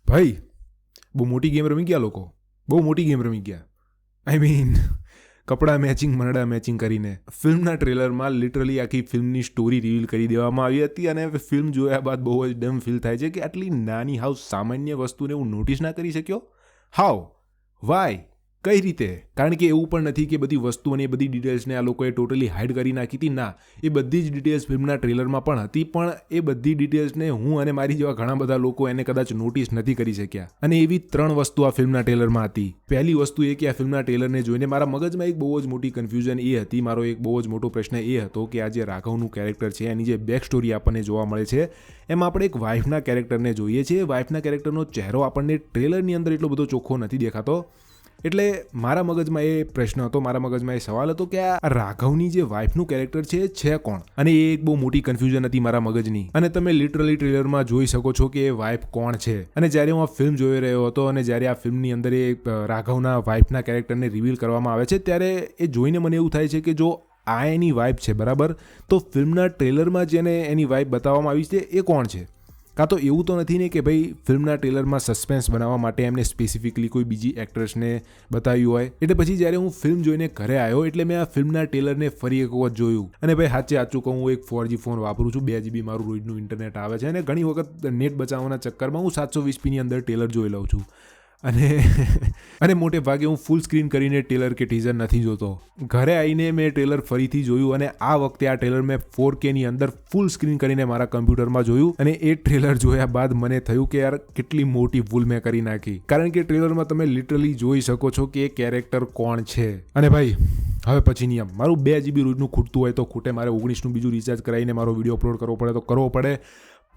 ભાઈ બહુ મોટી ગેમ રમી ગયા લોકો, બહુ મોટી ગેમ રમી ગયા. આઈ મીન કપડાં મેચિંગ મરડા મેચિંગ કરીને ફિલ્મના ટ્રેલરમાં લિટરલી આખી ફિલ્મની સ્ટોરી રિવીલ કરી દેવામાં આવી હતી. અને ફિલ્મ જોયા બાદ બહુ જ ડમ ફીલ થાય છે કે આટલી નાની હાવ સામાન્ય વસ્તુને હું નોટિસ ના કરી શક્યો. હાવ, વાય, કઈ રીતે? કારણ કે એવું પણ નથી કે બધી વસ્તુ અને એ બધી ડિટેલ્સને આ લોકોએ ટોટલી હાઇડ કરી નાખી હતી. ના, એ બધી જ ડિટેલ્સ ફિલ્મના ટ્રેલરમાં પણ હતી, પણ એ બધી ડિટેલ્સને હું અને મારી જેવા ઘણા બધા લોકો એને કદાચ નોટિસ નથી કરી શક્યા. અને એવી 3 વસ્તુ આ ફિલ્મના ટ્રેલરમાં હતી. પહેલી વસ્તુ એ કે આ ફિલ્મના ટ્રેલરને જોઈને મારા મગજમાં એક બહુ જ મોટી કન્ફ્યુઝન એ હતી, મારો એક બહુ જ મોટો પ્રશ્ન એ હતો કે આ જે રાઘવનું કેરેક્ટર છે એની જે બેક સ્ટોરી આપણને જોવા મળે છે એમાં આપણે એક વાઇફના કેરેક્ટરને જોઈએ છીએ. વાઇફના કેરેક્ટરનો ચહેરો આપણને ટ્રેલરની અંદર એટલો બધો ચોખ્ખો નથી દેખાતો. એટલે મારા મગજમાં એ પ્રશ્ન હતો, મારા મગજમાં એ સવાલ હતો કે આ રાઘવની જે વાઇફનું કેરેક્ટર છે કોણ? અને એ એક બહુ મોટી કન્ફ્યુઝન હતી મારા મગજની. અને તમે લિટરલી ટ્રેલરમાં જોઈ શકો છો કે એ વાઇફ કોણ છે. અને જ્યારે હું આ ફિલ્મ જોઈ રહ્યો હતો અને જ્યારે આ ફિલ્મની અંદર એ રાઘવના વાઇફના કેરેક્ટરને રિવીલ કરવામાં આવે છે ત્યારે એ જોઈને મને એવું થાય છે કે જો આ એની વાઇફ છે બરાબર, તો ફિલ્મના ટ્રેલરમાં જેને એની વાઇફ બતાવવામાં આવી છે એ કોણ છે? કાં તો એવું તો નથી ને કે ભાઈ ફિલ્મના ટ્રેલરમાં સસ્પેન્સ બનાવવા માટે એમને સ્પેસિફિકલી કોઈ બીજી એક્ટ્રેસને બતાવ્યું હોય. એટલે પછી જ્યારે હું ફિલ્મ જોઈને ઘરે આવ્યો એટલે મેં આ ફિલ્મના ટ્રેલરને ફરી એક વખત જોયું. અને ભાઈ સાચું કહું, હું એક 4G ફોન વાપરું છું, 2 GB મારું રોજનું ઇન્ટરનેટ આવે છે અને ઘણી વખત નેટ બચાવવાના ચક્કરમાં હું 720pની અંદર ટ્રેલર જોઈ લઉં છું. અને મોટે ભાગે હું ફૂલ સ્ક્રીન કરીને ટ્રેલર કે ટીઝર નથી જોતો. ઘરે આવીને મેં ટ્રેલર ફરીથી જોયું અને આ વખતે આ ટ્રેલર મેં 4Kની અંદર ફૂલ સ્ક્રીન કરીને મારા કમ્પ્યુટરમાં જોયું. અને એ ટ્રેલર જોયા બાદ મને થયું કે યાર કેટલી મોટી ભૂલ મેં કરી નાખી. કારણ કે ટ્રેલરમાં તમે લિટરલી જોઈ શકો છો કે એ કેરેક્ટર કોણ છે. અને ભાઈ હવે પછી નિયમ, મારું 2 GB રોજનું ખૂટતું હોય તો ખૂટે, મારે 19નું બીજું રિચાર્જ કરાવીને મારો વિડીયો અપલોડ કરવો પડે તો કરવો પડે,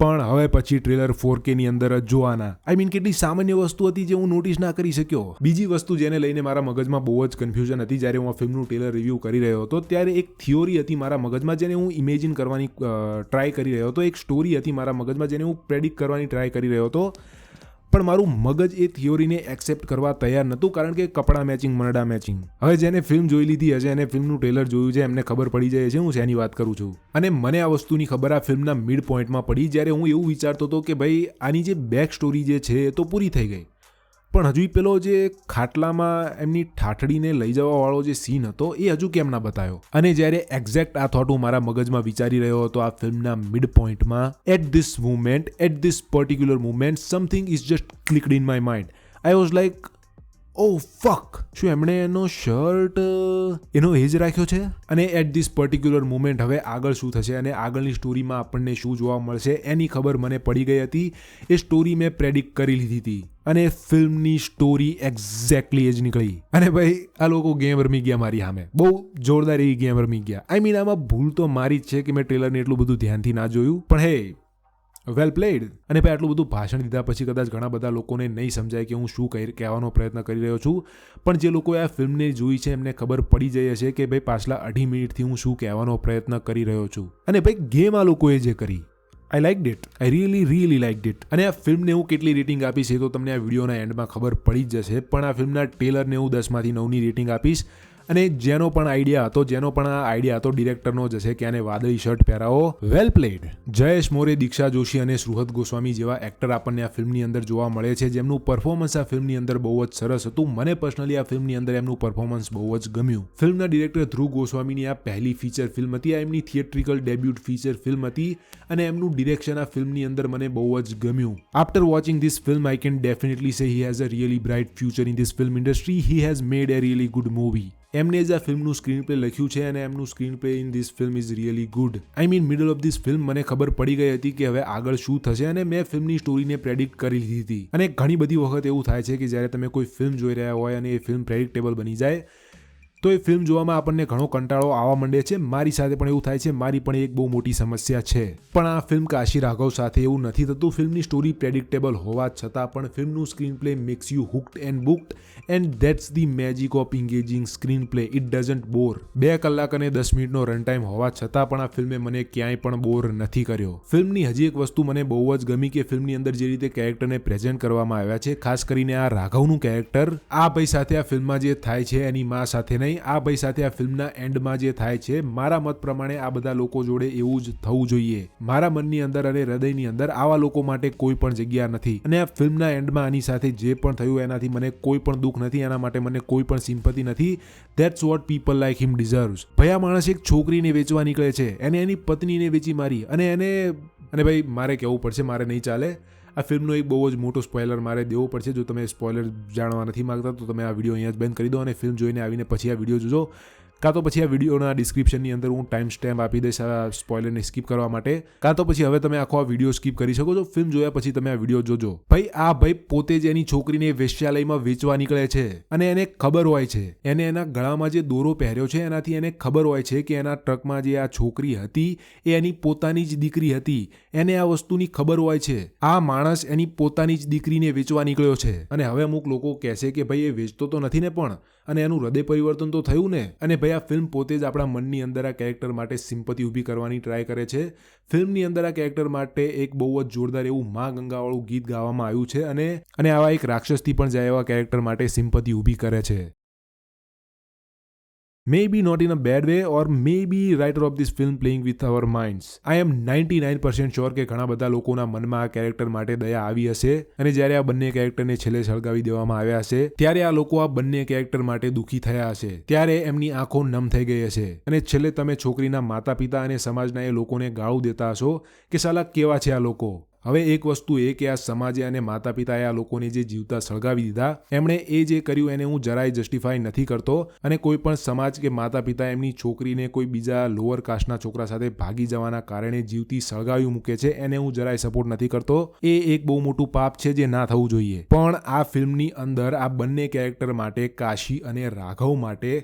પણ હવે પછી ટ્રેલર 4Kની અંદર જ જોવાના. આઈ મીન કેટલી સામાન્ય વસ્તુ હતી જે હું નોટિસ ના કરી શક્યો. બીજી વસ્તુ જેને લઈને મારા મગજમાં બહુ જ કન્ફ્યુઝન હતી જ્યારે હું આ ફિલ્મનું ટ્રેલર રિવ્યૂ કરી રહ્યો હતો ત્યારે એક થિયોરી હતી મારા મગજમાં જેને હું ઇમેજિન કરવાની ટ્રાય કરી રહ્યો હતો. એક સ્ટોરી હતી મારા મગજમાં જેને હું પ્રેડિક્ટ કરવાની ટ્રાય કરી રહ્યો હતો. પણ મારું મગજ એ થિયોરીને એક્સેપ્ટ કરવા તૈયાર નહોતું, કારણ કે કપડાં મેચિંગ મરડા મેચિંગ. હવે જેને ફિલ્મ જોઈ લીધી હશે અને ફિલ્મનું ટ્રેલર જોયું છે એમને ખબર પડી જાય છે હું શેની વાત કરું છું. અને મને આ વસ્તુની ખબર આ ફિલ્મના મિડ પોઈન્ટમાં પડી જ્યારે હું એવું વિચારતો હતો કે ભાઈ આની જે બેક સ્ટોરી જે છે એ તો પૂરી થઈ ગઈ, પણ હજુ પેલો જે ખાટલામાં એમની ઠાઠડીને લઈ જવાવાળો જે સીન હતો એ હજુ કેમ ના બતાવ્યો. અને જ્યારે એક્ઝેક્ટ આ થોટ હું મારા મગજમાં વિચારી રહ્યો હતો આ ફિલ્મના મિડ પોઈન્ટમાં, at this particular moment something is just clicked in my mind. I was like, oh fuck, શું એમણે એનો શર્ટ એનો એજ રાખ્યો છે? અને એટ ધીસ પર્ટિક્યુલર મુમેન્ટ હવે આગળ શું થશે અને આગળની સ્ટોરીમાં આપણને શું જોવા મળશે એની ખબર મને પડી ગઈ હતી. એ સ્ટોરી મેં પ્રેડિક્ટ કરી લીધી હતી અને ફિલ્મની સ્ટોરી એક્ઝેક્ટલી એ જ નીકળી. અને ભાઈ આ લોકો ગેમ રમી ગયા મારી સામે, બહુ જોરદાર એવી ગેમ રમી ગયા. આઈ મીન આમાં ભૂલ તો મારી જ છે કે મેં ટ્રેલરને એટલું બધું ધ્યાનથી ના જોયું, પણ હે, વેલ પ્લેડ. અને ભાઈ આટલું બધું ભાષણ દીધા પછી કદાચ ઘણા બધા લોકોને નહીં સમજાય કે હું શું કહેવાનો પ્રયત્ન કરી રહ્યો છું, પણ જે લોકોએ આ ફિલ્મને જોઈ છે એમને ખબર પડી જઈ હશે કે ભાઈ પાછલા 2.5 મિનિટથી હું શું કહેવાનો પ્રયત્ન કરી રહ્યો છું. અને ભાઈ ગેમ આ લોકોએ જે કરી, I liked it, I really liked it. અને આ ફિલ્મને હું કેટલી રેટિંગ આપીશ એ તો તમને આ વિડીયોના એન્ડમાં ખબર પડી જ જશે, પણ આ ફિલ્મના ટ્રેલરને હું 10માંથી 9ની રેટિંગ આપીશ. અને જેનો પણ આઈડિયા હતો ડિરેક્ટરનો જ હશે કે આને વાદળી શર્ટ પહેરાવો. વેલ પ્લેડ. જયેશ મોરે, દીક્ષા જોશી અને સુહૃદ ગોસ્વામી જેવા એક્ટર આપણને આ ફિલ્મની અંદર જોવા મળે છે જેમનું પરફોર્મન્સ આ ફિલ્મની અંદર બહુ જ સરસ હતું. મને પર્સનલી આ ફિલ્મની અંદર એમનું પરફોર્મન્સ બહુ જ ગમ્યું. ફિલ્મના ડિરેક્ટર ધ્રુવ ગોસ્વામીની આ પહેલી ફીચર ફિલ્મ હતી, આ એમની થિયેટ્રિકલ ડેબ્યુટ ફીચર ફિલ્મ હતી અને એમનું ડિરેક્શન આ ફિલ્મની અંદર મને બહુ જ ગમ્યું. After watching this film I can definitely say he has a really bright future in this film industry. He has made a really good movie. એમને જ આ ફિલ્મનું સ્ક્રીન પ્લે લખ્યું છે અને એમનું screen play in this film is really good. I mean middle of this film મને ખબર પડી ગઈ હતી કે હવે આગળ શું થશે અને મેં ફિલ્મની સ્ટોરીને પ્રેડિક્ટ કરી લીધી હતી. અને ઘણી બધી વખત એવું થાય છે કે જ્યારે તમે કોઈ ફિલ્મ જોઈ રહ્યા હોય અને એ ફિલ્મ પ્રેડિક્ટેબલ બની જાય તો એ ફિલ્મ જોવામાં આપણને ઘણો કંટાળો આવવા માંડે છે. મારી સાથે પણ એવું થાય છે, મારી પણ એક બહુ મોટી સમસ્યા છે. પણ આ ફિલ્મ કાશી રાઘવ સાથે એવું નથી થતું. ફિલ્મની સ્ટોરી પ્રેડિક્ટેબલ હોવા છતાં પણ ફિલ્મનું screenplay makes you hooked and booked and that's the magic of engaging screenplay. It doesn't bore. 2 કલાક અને 10 મિનિટનો રન ટાઈમ હોવા છતાં પણ આ ફિલ્મે મને ક્યાંય પણ બોર નથી કર્યો. ફિલ્મની હજી એક વસ્તુ મને બહુ જ ગમી કે ફિલ્મની અંદર જે રીતે કેરેક્ટરને પ્રેઝન્ટ કરવામાં આવ્યા છે, ખાસ કરીને આ રાઘવનું કેરેક્ટર, આ ભાઈ સાથે આ ફિલ્મમાં જે થાય છે એની માં સાથે નહીં, નહીં, આ ભાઈ સાથે આ ફિલ્મના એન્ડમાં જે થાય છે, મારા મત પ્રમાણે આ બધા લોકો જોડે એવું જ થવું જોઈએ. મારા મનની અંદર અને હૃદયની અંદર આવા લોકો માટે કોઈ પણ જગ્યા નથી. અને આ ફિલ્મના એન્ડમાં આની સાથે જે પણ થયું એનાથી મને કોઈ પણ દુઃખ નથી, એના માટે મને કોઈ પણ સિમ્પથી નથી. That's vote people like him deserves. ભાઈ આ માણસ એક છોકરીને વેચવા નીકળે છે, એને એની પત્નીને વેચી મારી, અને ભાઈ મારે કહેવું પડશે, મારે નહીં ચાલે. આ ફિલ્મનો એક બહુ જ મોટો સ્પોઇલર મારે દેવો પડશે. જો તમે સ્પોઇલર જાણવા નથી માંગતા તો તમે આ વિડીયો અહીંયા જ બંધ કરી દો અને ફિલ્મ જોઈને આવીને પછી આ વિડીયો જોજો. કાં તો પછી આ વિડીયોના ડિસ્ક્રિપ્શનની અંદર હું ટાઈમ સ્ટેમ્પ આપી દઈશ આ સ્પોઇલરને સ્કીપ કરવા માટે, કાં તો પછી હવે તમે આખો આ વિડીયો સ્કીપ કરી શકો છો. ફિલ્મ જોયા પછી તમે આ વિડીયો જોજો. ભાઈ આ ભાઈ પોતે જ એની છોકરીને વેશ્યાલયમાં વેચવા નીકળે છે અને એને ખબર હોય છે, એને એના ગળામાં જે દોરો પહેર્યો છે એનાથી એને ખબર હોય છે કે એના ટ્રકમાં જે આ છોકરી હતી એ એની પોતાની જ દીકરી હતી. એને આ વસ્તુની ખબર હોય છે. આ માણસ એની પોતાની જ દીકરીને વેચવા નીકળ્યો છે. અને હવે અમુક લોકો કહેશે કે ભાઈ એ વેચતો તો નથી ને, પણ અને એનું હૃદય પરિવર્તન તો થયું ને. અને ભાઈ આ ફિલ્મ પોતે જ આપણા મનની અંદર આ કેરેક્ટર માટે સિમ્પથી ઊભી કરવાની ટ્રાય કરે છે. ફિલ્મની અંદર આ કેરેક્ટર માટે એક બહુ જ જોરદાર એવું માં ગંગાવાળું ગીત ગાવામાં આવ્યું છે અને આવા એક રાક્ષસથી પણ જાય એવા કેરેક્ટર માટે સિમ્પથી ઊભી કરે છે. Maybe not in a bad way, or maybe writer of this film playing with our minds. I am 99% sure કે ઘણા બધા લોકોના મનમાં આ કેરેક્ટર માટે દયા આવી હશે અને જ્યારે આ બંને કેરેક્ટરને છેલ્લે સળગાવી દેવામાં આવ્યા હશે ત્યારે આ લોકો આ બંને કેરેક્ટર માટે દુઃખી થયા હશે. ત્યારે એમની આંખો નમ થઈ ગઈ હશે અને છેલ્લે તમે છોકરીના માતા પિતા અને સમાજના એ લોકોને ગાળું દેતા હશો કે સાલા કેવા છે આ લોકો. હવે એક વસ્તુ એ કે આ સમાજે અને માતા પિતાએ આ લોકોને જે જીવતા સળગાવી દીધા, એમણે એ જે કર્યું એને હું જરાય જસ્ટિફાઈ નથી કરતો. અને કોઈ પણ સમાજ કે માતા પિતા એમની છોકરીને કોઈ બીજા લોઅર કાસ્ટના છોકરા સાથે ભાગી જવાના કારણે જીવતી સળગાવી મૂકે છે એને હું જરાય સપોર્ટ નથી કરતો. એ એક બહુ મોટું પાપ છે જે ના થવું જોઈએ. પણ આ ફિલ્મની અંદર આ બંને કેરેક્ટર માટે, કાશી અને રાઘવ માટે,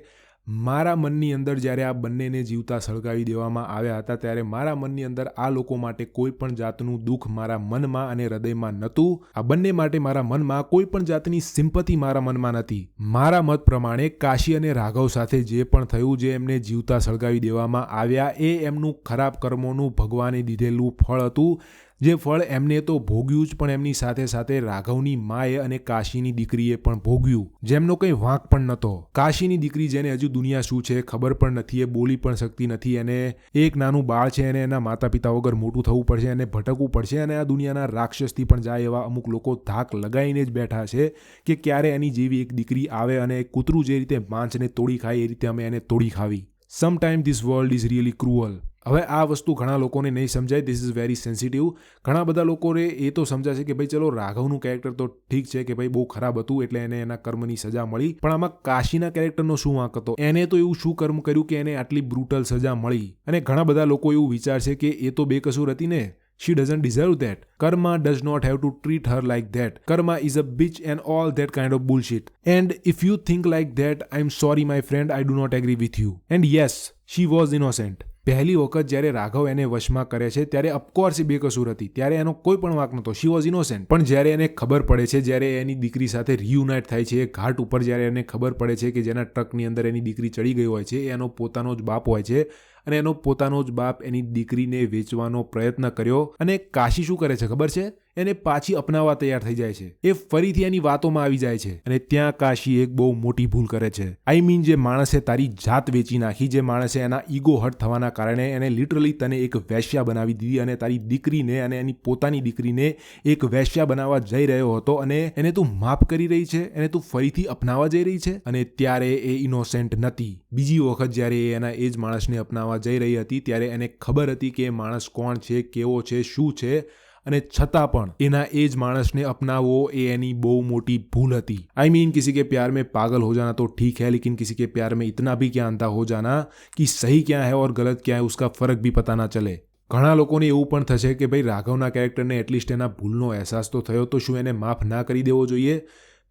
મારા મનની અંદર જ્યારે આ બંનેને જીવતા સળગાવી દેવામાં આવ્યા હતા ત્યારે મારા મનની અંદર આ લોકો માટે કોઈ પણ જાતનું દુઃખ મારા મનમાં અને હૃદયમાં નહોતું. આ બંને માટે મારા મનમાં કોઈ પણ જાતની સિમ્પથી મારા મનમાં નથી. મારા મત પ્રમાણે કાશી અને રાઘવ સાથે જે પણ થયું, જે એમને જીવતા સળગાવી દેવામાં આવ્યા, એ એમનું ખરાબ કર્મોનું ભગવાને દીધેલું ફળ હતું. જે ફળ એમને તો ભોગ્યું જ, પણ એમની સાથે સાથે રાઘવની માએ અને કાશીની દીકરીએ પણ ભોગ્યું, જેમનો કંઈ વાંક પણ નહોતો. કાશીની દીકરી જેને હજુ દુનિયા શું છે ખબર પણ નથી, એ બોલી પણ શકતી નથી, અને એક નાનું બાળ છે, એને એના માતા પિતા વગર મોટું થવું પડશે, એને ભટકવું પડશે. અને આ દુનિયાના રાક્ષસથી પણ જાય એવા અમુક લોકો ધાક લગાવીને જ બેઠા છે કે ક્યારે એની જેવી એક દીકરી આવે અને કૂતરું જે રીતે માંસને તોડી ખાય એ રીતે અમે એને તોડી ખાવી. Sometime this world is really cruel. હવે આ વસ્તુ ઘણા લોકોને નહીં સમજાય. This is very sensitive. ઘણા બધા લોકોને એ તો સમજાશે કે ભાઈ ચલો રાઘવનું કેરેક્ટર તો ઠીક છે કે ભાઈ બહુ ખરાબ હતું એટલે એને એના કર્મની સજા મળી, પણ આમાં કાશીના કેરેક્ટરનો શું વાંક હતો? એને તો એવું શું કર્મ કર્યું કે એને આટલી બ્રુટલ સજા મળી? અને ઘણા બધા લોકો એવું વિચારશે કે એ તો બેકસૂર હતી ને, she doesn't deserve that. Karma does not have to treat her like that. Karma is a bitch and all that kind of bullshit. And if you think like that, I'm sorry my friend, I do not agree with you. And yes, she was innocent. પહેલી વખત જ્યારે રાઘવ એને વશમાં કરે છે ત્યારે of course એ બેકસૂર હતી, ત્યારે એનો કોઈ પણ વાંક નહોતો. She was innocent. પણ જ્યારે એને ખબર પડે છે, જ્યારે એની દીકરી સાથે રિયુનાઇટ થાય છે ઘાટ ઉપર, જ્યારે એને ખબર પડે છે કે જેના ટ્રકની અંદર એની દીકરી ચડી ગઈ હોય છે એનો પોતાનો જ બાપ હોય છે, અને એનો પોતાનો જ બાપ એની દીકરીને વેચવાનો પ્રયત્ન કર્યો, અને કાશી શું કરે છે ખબર છે? એને પાછી અપનાવવા તૈયાર થઈ જાય છે. એ ફરીથી એની વાતોમાં આવી જાય છે, અને ત્યાં કાશી એક બહુ મોટી ભૂલ કરે છે. આઈ મીન, જે માણસે તારી જાત વેચી નાખી, જે માણસે એના ઈગો હર્ટ થવાના કારણે એને લિટરલી તને એક વેશ્યા બનાવી દીધી, અને તારી દીકરીને અને એની પોતાની દીકરીને એક વેશ્યા બનાવવા જઈ રહ્યો હતો, અને એને તું માફ કરી રહી છે, એને તું ફરીથી અપનાવવા જઈ રહી છે. અને ત્યારે એ ઇનોસેન્ટ નથી. બીજી વખત જ્યારે એ એના એ જ માણસને અપનાવવા જઈ રહી હતી ત્યારે એને ખબર હતી કે એ માણસ કોણ છે, કેવો છે, શું છે, અને છતાં પણ એના એ જ માણસને અપનાવવો એ એની બહુ મોટી ભૂલ હતી. आई मीन, किसी के प्यार में पागल हो जाना तो ठीक है, लेकिन किसी के प्यार में इतना भी क्या अंधा हो जाना कि सही क्या है और गलत क्या है उसका फर्क भी पता ना चले. ઘણા લોકોને એવું પણ થશે કે ભાઈ રાઘવના કેરેક્ટરને એટલીસ્ટ એના ભૂલનો અહેસાસ તો થયો, તો શું એને માફ ના કરી દેવો જોઈએ?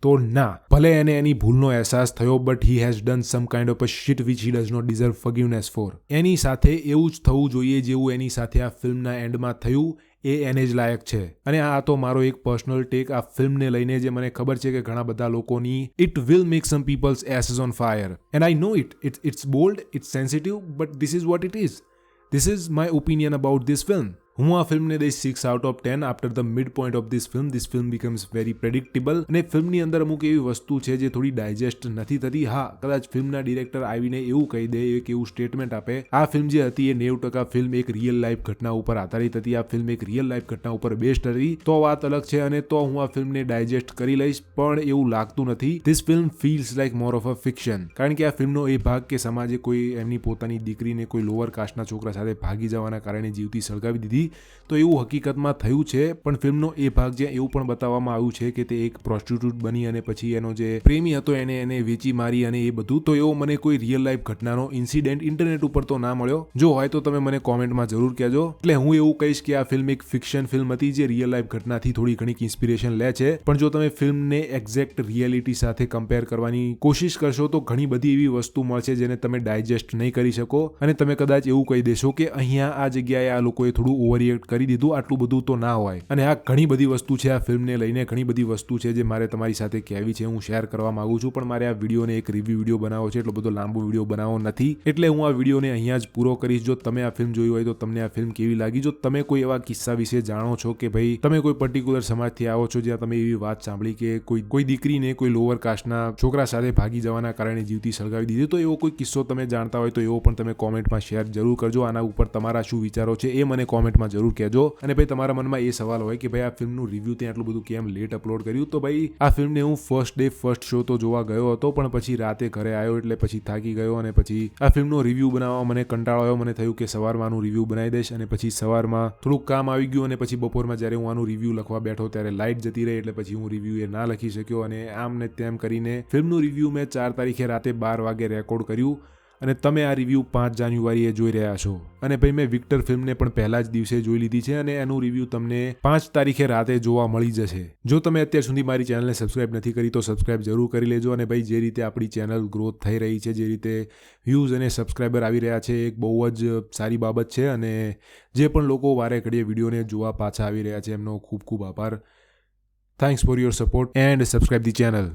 તો ના, ભલે એને એની ભૂલનો અહેસાસ થયો, but he has done some kind of a shit which he does not deserve forgiveness for. એની સાથે એવું જ થવું જોઈએ જેવું એની સાથે આ ફિલ્મના એન્ડમાં થયું. એ એને જ લાયક છે. અને આ તો મારો એક પર્સનલ ટેક આ ફિલ્મને લઈને, જે મને ખબર છે કે ઘણા બધા લોકોની it will make some peoples asses on fire, and I know it's bold, it's sensitive, but this is what it is. This is my opinion about this film. હું આ ફિલ્મને દઈશ 6 out of 10. After the mid point of this film becomes very predictable. અને ફિલ્મની અંદર અમુક એવી વસ્તુ છે જે થોડી ડાયજેસ્ટ નથી થતી. હા, કદાચ ફિલ્મના ડિરેક્ટર આવીને એવું કહી દે, એક એવું સ્ટેટમેન્ટ આપે, આ ફિલ્મ જે હતી એ 90% ફિલ્મ એક રિયલ લાઈફ ઘટના ઉપર આધારિત હતી, આ ફિલ્મ એક રિયલ લાઈફ ઘટના ઉપર બેસ્ડ હતી, તો વાત અલગ છે અને તો હું આ ફિલ્મને ડાયજેસ્ટ કરી લઈશ. પણ એવું લાગતું નથી. This film feels like more of a fiction. કારણ કે આ ફિલ્મનો એ ભાગ કે સમાજે કોઈ એમની પોતાની દીકરીને કોઈ લોઅર કાસ્ટના છોકરા સાથે ભાગી જવાના કારણે જીવતી સળગાવી દીધી, તો એવું હકીકતમાં થયું છે. પણ ફિલ્મનો એ ભાગ જ્યાં એવું પણ બતાવવામાં આવ્યું છે કે તે એક પ્રોસ્ટિટ્યુટ બની અને પછી એનો જે પ્રેમી હતો એને વેચી મારી અને એ બધું, તો એવો મને કોઈ રિયલ લાઈફ ઘટનાનો ઇન્સિડેન્ટ ઇન્ટરનેટ ઉપર તો ના મળ્યો. જો હોય તો તમે મને કોમેન્ટમાં જરૂર કહેજો. એટલે હું એવું કહીશ કે આ ફિલ્મ એક ફિક્શન ફિલ્મ હતી જે રિયલ લાઈફ ઘટનાથી થોડી ઘણી ઇન્સ્પિરેશન લે છે. પણ જો તમે ફિલ્મને એક્ઝેક્ટ રિયાલિટી સાથે કમ્પેર કરવાની કોશિશ કરશો તો ઘણી બધી એવી વસ્તુ મળશે જેને તમે ડાયજેસ્ટ નહીં કરી શકો અને તમે કદાચ એવું કહી દેશો કે અહીંયા આ જગ્યાએ આ લોકોએ થોડું ઓવરરિએક્ટ કરી દીધું, આટલું બધું તો ના હોય. અને આ ઘણી બધી વસ્તુ છે, આ ફિલ્મને લઈને ઘણી બધી વસ્તુ છે જે મારે તમારી સાથે કહેવી છે, હું શેર કરવા માંગુ છું. પણ મારે આ વિડીયોને એક રિવ્યુ વિડીયો બનાવવો છે, એટલો બધો લાંબો વિડીયો બનાવવો નથી, એટલે હું આ વિડીયોને અહીંયા જ પૂરો કરીશ. જો તમે આ ફિલ્મ જોઈ હોય તો તમને આ ફિલ્મ કેવી લાગી? જો તમે કોઈ એવા કિસ્સા વિશે જાણો છો કે ભાઈ તમે કોઈ પર્ટિક્યુલર સમાજથી આવો છો જ્યાં તમે એવી વાત સાંભળી કે કોઈ દીકરીને કોઈ લોઅર કાસ્ટના છોકરા સાથે ભાગી જવાના કારણે જીવતી સળગાવી દીધી, તો એવો કોઈ કિસ્સો તમે જાણતા હોય તો એવો પણ તમે કોમેન્ટમાં શેર જરૂર કરજો. આના ઉપર તમારા શું વિચારો છે એ મને કોમેન્ટમાં જરૂર કહેજો. અને ભાઈ તમારા મનમાં એ સવાલ હોય કે ભાઈ આ ફિલ્મનું રિવ્યુ ત્યાં આટલું બધું કેમ લેટ અપલોડ કર્યું, તો ભાઈ આ ફિલ્મને હું ફર્સ્ટ શો તો જોવા ગયો હતો, પણ પછી રાતે ઘરે આવ્યો એટલે પછી થાકી ગયો અને પછી આ ફિલ્મનો રિવ્યુ બનાવવા મને કંટાળો આવ્યો. મને થયું કે સવારમાં આનું રિવ્યુ બનાવી દઈશ અને પછી સવારમાં થોડુંક કામ આવી ગયું અને પછી બપોરમાં જ્યારે હું આનું રિવ્યુ લખવા બેઠો ત્યારે લાઇટ જતી રહી, એટલે પછી હું રિવ્યુ એ ના લખી શક્યો. અને આમ ને તેમ કરીને ફિલ્મનું રિવ્યુ મેં 4 તારીખે રાતે 12 વાગે રેકોર્ડ કર્યું અને તમે આ રિવ્યુ 5 જાન્યુઆરીએ જોઈ રહ્યા છો. અને ભાઈ મેં વિક્ટર ફિલ્મને પણ પહેલા જ દિવસે જોઈ લીધી છે અને એનું રિવ્યુ તમને 5 તારીખે રાતે જોવા મળી જશે. જો તમે અત્યાર સુધી મારી ચેનલને સબસ્ક્રાઇબ નથી કરી તો સબસ્ક્રાઇબ જરૂર કરી લેજો. અને ભાઈ જે રીતે આપણી ચેનલ ગ્રોથ થઈ રહી છે, જે રીતે વ્યૂઝ અને સબસ્ક્રાઇબર આવી રહ્યા છે, એક બહુ જ સારી બાબત છે. અને જે પણ લોકો વારે ઘડીએ વિડીયોને જોવા પાછા આવી રહ્યા છે એમનો ખૂબ ખૂબ આભાર. Thanks for your support and subscribe the channel.